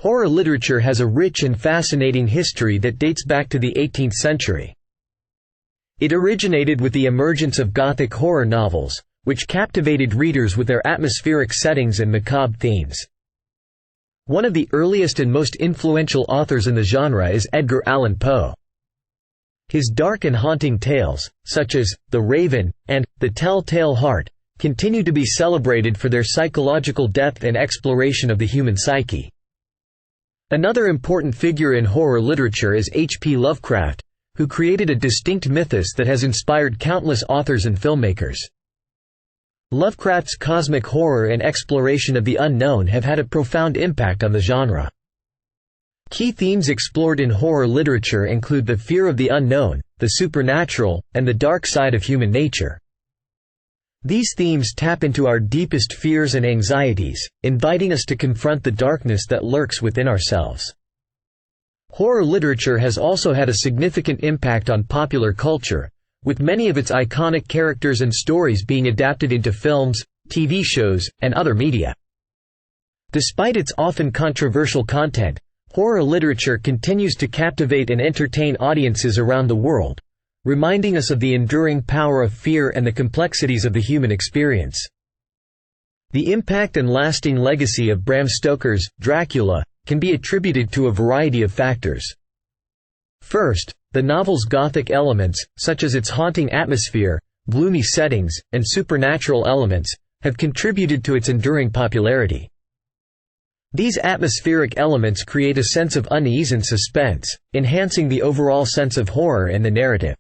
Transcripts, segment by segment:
Horror literature has a rich and fascinating history that dates back to the 18th century. It originated with the emergence of Gothic horror novels, which captivated readers with their atmospheric settings and macabre themes. One of the earliest and most influential authors in the genre is Edgar Allan Poe. His dark and haunting tales, such as The Raven and The Tell-Tale Heart, continue to be celebrated for their psychological depth and exploration of the human psyche. Another important figure in horror literature is H.P. Lovecraft, who created a distinct mythos that has inspired countless authors and filmmakers. Lovecraft's cosmic horror and exploration of the unknown have had a profound impact on the genre. Key themes explored in horror literature include the fear of the unknown, the supernatural, and the dark side of human nature. These themes tap into our deepest fears and anxieties, inviting us to confront the darkness that lurks within ourselves. Horror literature has also had a significant impact on popular culture, with many of its iconic characters and stories being adapted into films, TV shows, and other media. Despite its often controversial content, horror literature continues to captivate and entertain audiences around the world, reminding us of the enduring power of fear and the complexities of the human experience. The impact and lasting legacy of Bram Stoker's Dracula can be attributed to a variety of factors. First, the novel's Gothic elements, such as its haunting atmosphere, gloomy settings, and supernatural elements, have contributed to its enduring popularity. These atmospheric elements create a sense of unease and suspense, enhancing the overall sense of horror in the narrative.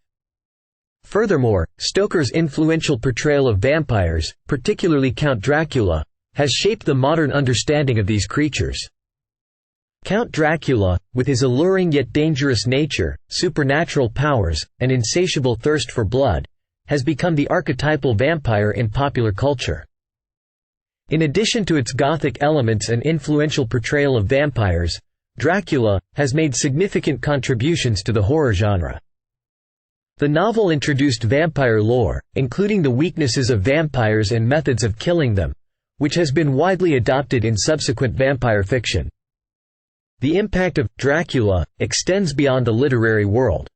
Furthermore, Stoker's influential portrayal of vampires, particularly Count Dracula, has shaped the modern understanding of these creatures. Count Dracula, with his alluring yet dangerous nature, supernatural powers, and insatiable thirst for blood, has become the archetypal vampire in popular culture. In addition to its Gothic elements and influential portrayal of vampires, Dracula has made significant contributions to the horror genre. The novel introduced vampire lore, including the weaknesses of vampires and methods of killing them, which has been widely adopted in subsequent vampire fiction. The impact of Dracula extends beyond the literary world.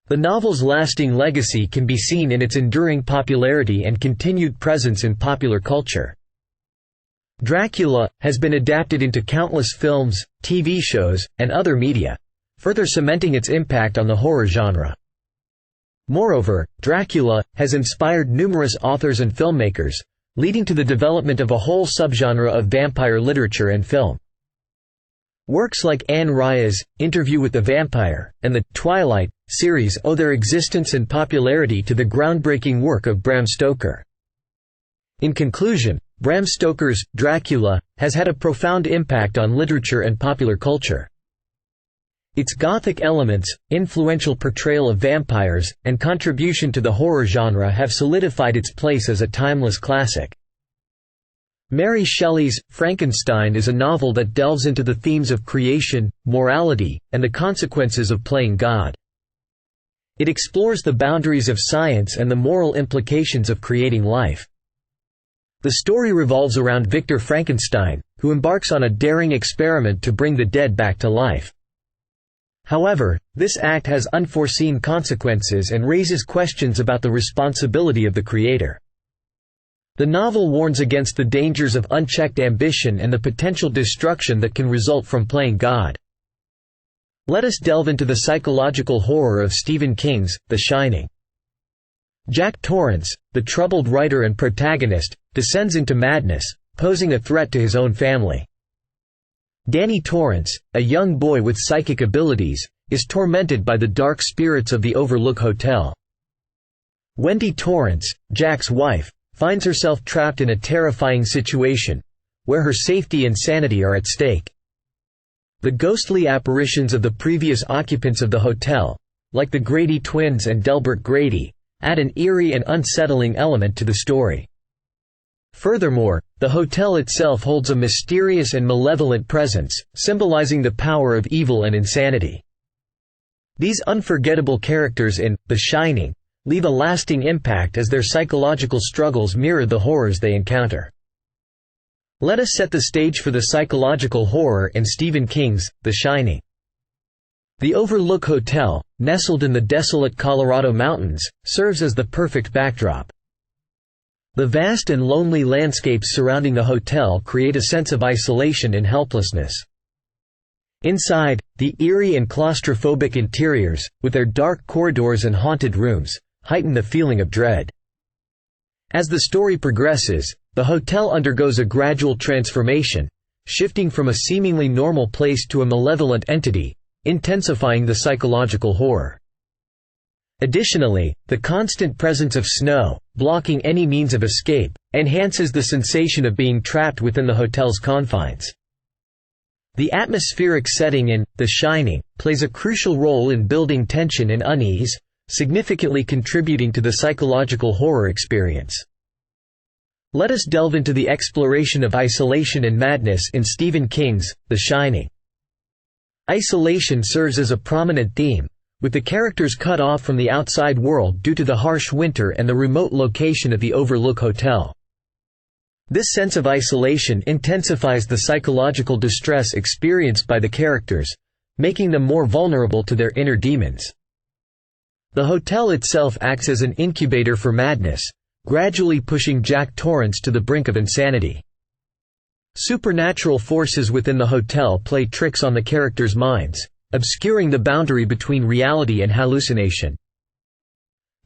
The novel's lasting legacy can be seen in its enduring popularity and continued presence in popular culture. Dracula has been adapted into countless films, TV shows, and other media, further cementing its impact on the horror genre. Moreover, Dracula has inspired numerous authors and filmmakers, leading to the development of a whole subgenre of vampire literature and film. Works like Anne Rice's Interview with the Vampire and the Twilight series owe their existence and popularity to the groundbreaking work of Bram Stoker. In conclusion, Bram Stoker's Dracula has had a profound impact on literature and popular culture. Its Gothic elements, influential portrayal of vampires, and contribution to the horror genre have solidified its place as a timeless classic. Mary Shelley's Frankenstein is a novel that delves into the themes of creation, morality, and the consequences of playing God. It explores the boundaries of science and the moral implications of creating life. The story revolves around Victor Frankenstein, who embarks on a daring experiment to bring the dead back to life. However, this act has unforeseen consequences and raises questions about the responsibility of the creator. The novel warns against the dangers of unchecked ambition and the potential destruction that can result from playing God. Let us delve into the psychological horror of Stephen King's The Shining. Jack Torrance, the troubled writer and protagonist, descends into madness, posing a threat to his own family. Danny Torrance, a young boy with psychic abilities, is tormented by the dark spirits of the Overlook Hotel. Wendy Torrance, Jack's wife, finds herself trapped in a terrifying situation, where her safety and sanity are at stake. The ghostly apparitions of the previous occupants of the hotel, like the Grady twins and Delbert Grady, add an eerie and unsettling element to the story. Furthermore, the hotel itself holds a mysterious and malevolent presence, symbolizing the power of evil and insanity. These unforgettable characters in The Shining leave a lasting impact as their psychological struggles mirror the horrors they encounter. Let us set the stage for the psychological horror in Stephen King's The Shining. The Overlook Hotel, nestled in the desolate Colorado mountains, serves as the perfect backdrop. The vast and lonely landscapes surrounding the hotel create a sense of isolation and helplessness. Inside, the eerie and claustrophobic interiors, with their dark corridors and haunted rooms, heighten the feeling of dread. As the story progresses, the hotel undergoes a gradual transformation, shifting from a seemingly normal place to a malevolent entity, intensifying the psychological horror. Additionally, the constant presence of snow, blocking any means of escape, enhances the sensation of being trapped within the hotel's confines. The atmospheric setting in The Shining plays a crucial role in building tension and unease, significantly contributing to the psychological horror experience. Let us delve into the exploration of isolation and madness in Stephen King's The Shining. Isolation serves as a prominent theme, with the characters cut off from the outside world due to the harsh winter and the remote location of the Overlook Hotel. This sense of isolation intensifies the psychological distress experienced by the characters, making them more vulnerable to their inner demons. The hotel itself acts as an incubator for madness, gradually pushing Jack Torrance to the brink of insanity. Supernatural forces within the hotel play tricks on the characters' minds, obscuring the boundary between reality and hallucination.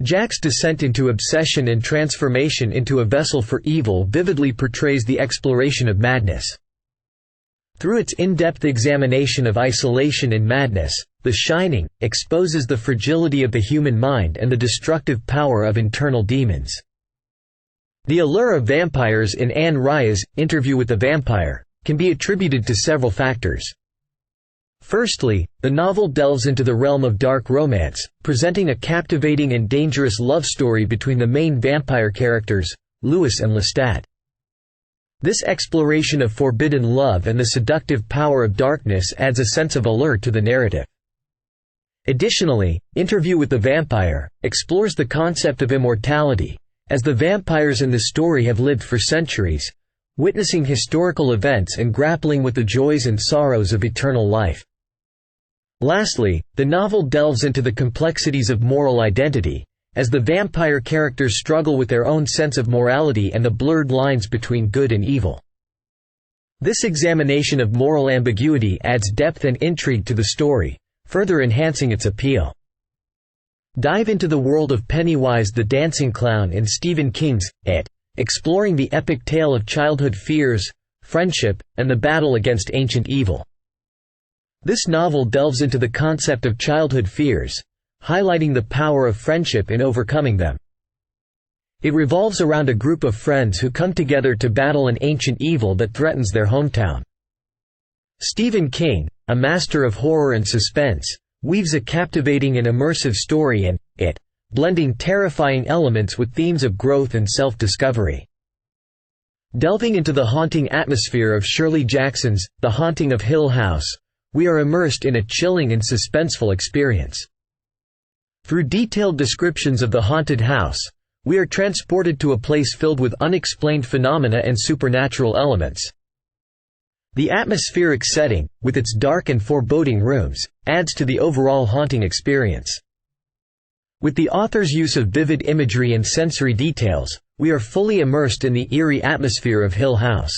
Jack's descent into obsession and transformation into a vessel for evil vividly portrays the exploration of madness. Through its in-depth examination of isolation and madness, The Shining exposes the fragility of the human mind and the destructive power of internal demons. The allure of vampires in Anne Rice's Interview with the Vampire can be attributed to several factors. Firstly, the novel delves into the realm of dark romance, presenting a captivating and dangerous love story between the main vampire characters, Lewis and Lestat. This exploration of forbidden love and the seductive power of darkness adds a sense of allure to the narrative. Additionally, Interview with the Vampire explores the concept of immortality, as the vampires in the story have lived for centuries, witnessing historical events and grappling with the joys and sorrows of eternal life. Lastly, the novel delves into the complexities of moral identity, as the vampire characters struggle with their own sense of morality and the blurred lines between good and evil. This examination of moral ambiguity adds depth and intrigue to the story, further enhancing its appeal. Dive into the world of Pennywise the Dancing Clown in Stephen King's It, exploring the epic tale of childhood fears, friendship, and the battle against ancient evil. This novel delves into the concept of childhood fears, highlighting the power of friendship in overcoming them. It revolves around a group of friends who come together to battle an ancient evil that threatens their hometown. Stephen King, a master of horror and suspense, weaves a captivating and immersive story in It, blending terrifying elements with themes of growth and self-discovery. Delving into the haunting atmosphere of Shirley Jackson's The Haunting of Hill House, we are immersed in a chilling and suspenseful experience. Through detailed descriptions of the haunted house, we are transported to a place filled with unexplained phenomena and supernatural elements. The atmospheric setting, with its dark and foreboding rooms, adds to the overall haunting experience. With the author's use of vivid imagery and sensory details, we are fully immersed in the eerie atmosphere of Hill House.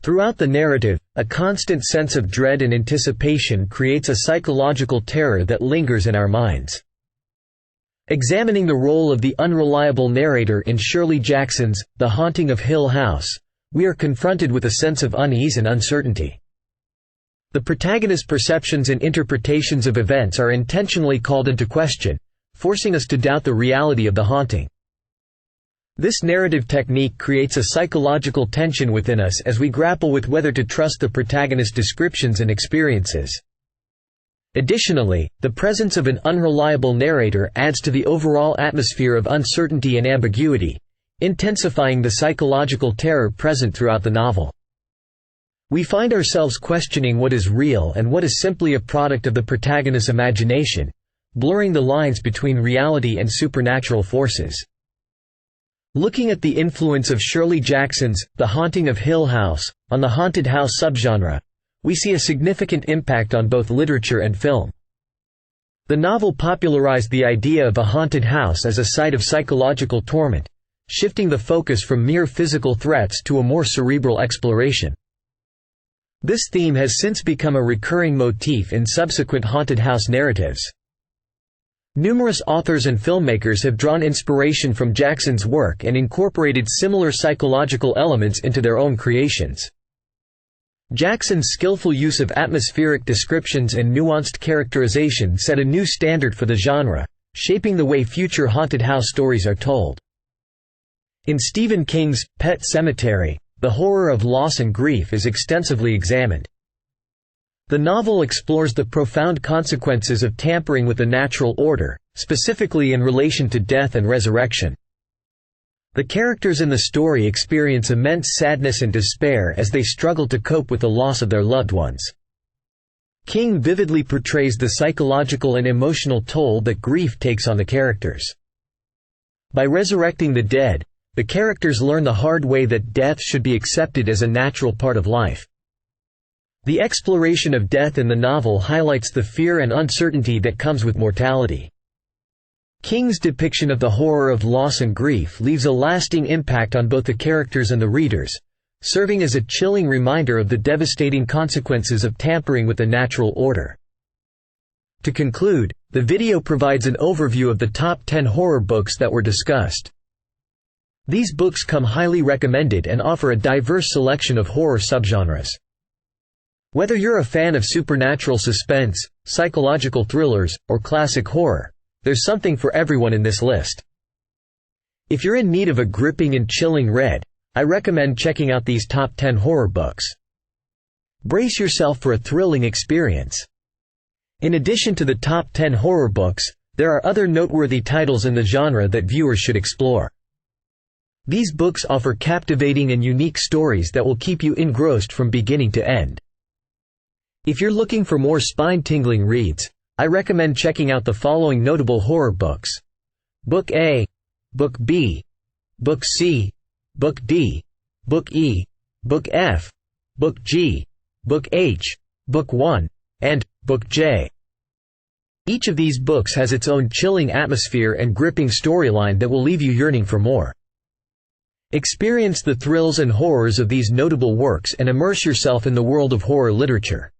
Throughout the narrative, a constant sense of dread and anticipation creates a psychological terror that lingers in our minds. Examining the role of the unreliable narrator in Shirley Jackson's The Haunting of Hill House, we are confronted with a sense of unease and uncertainty. The protagonist's perceptions and interpretations of events are intentionally called into question, forcing us to doubt the reality of the haunting. This narrative technique creates a psychological tension within us as we grapple with whether to trust the protagonist's descriptions and experiences. Additionally, the presence of an unreliable narrator adds to the overall atmosphere of uncertainty and ambiguity, intensifying the psychological terror present throughout the novel. We find ourselves questioning what is real and what is simply a product of the protagonist's imagination, blurring the lines between reality and supernatural forces. Looking at the influence of Shirley Jackson's The Haunting of Hill House on the haunted house subgenre, we see a significant impact on both literature and film. The novel popularized the idea of a haunted house as a site of psychological torment, shifting the focus from mere physical threats to a more cerebral exploration. This theme has since become a recurring motif in subsequent haunted house narratives. Numerous authors and filmmakers have drawn inspiration from Jackson's work and incorporated similar psychological elements into their own creations. Jackson's skillful use of atmospheric descriptions and nuanced characterization set a new standard for the genre, shaping the way future haunted house stories are told. In Stephen King's Pet Sematary, the horror of loss and grief is extensively examined. The novel explores the profound consequences of tampering with the natural order, specifically in relation to death and resurrection. The characters in the story experience immense sadness and despair as they struggle to cope with the loss of their loved ones. King vividly portrays the psychological and emotional toll that grief takes on the characters. By resurrecting the dead, the characters learn the hard way that death should be accepted as a natural part of life. The exploration of death in the novel highlights the fear and uncertainty that comes with mortality. King's depiction of the horror of loss and grief leaves a lasting impact on both the characters and the readers, serving as a chilling reminder of the devastating consequences of tampering with the natural order. To conclude, the video provides an overview of the top 10 horror books that were discussed. These books come highly recommended and offer a diverse selection of horror subgenres. Whether you're a fan of supernatural suspense, psychological thrillers, or classic horror, there's something for everyone in this list. If you're in need of a gripping and chilling read, I recommend checking out these top 10 horror books. Brace yourself for a thrilling experience. In addition to the top 10 horror books, there are other noteworthy titles in the genre that viewers should explore. These books offer captivating and unique stories that will keep you engrossed from beginning to end. If you're looking for more spine-tingling reads, I recommend checking out the following notable horror books: Book A, Book B, Book C, Book D, Book E, Book F, Book G, Book H, Book 1, and Book J. Each of these books has its own chilling atmosphere and gripping storyline that will leave you yearning for more. Experience the thrills and horrors of these notable works and immerse yourself in the world of horror literature.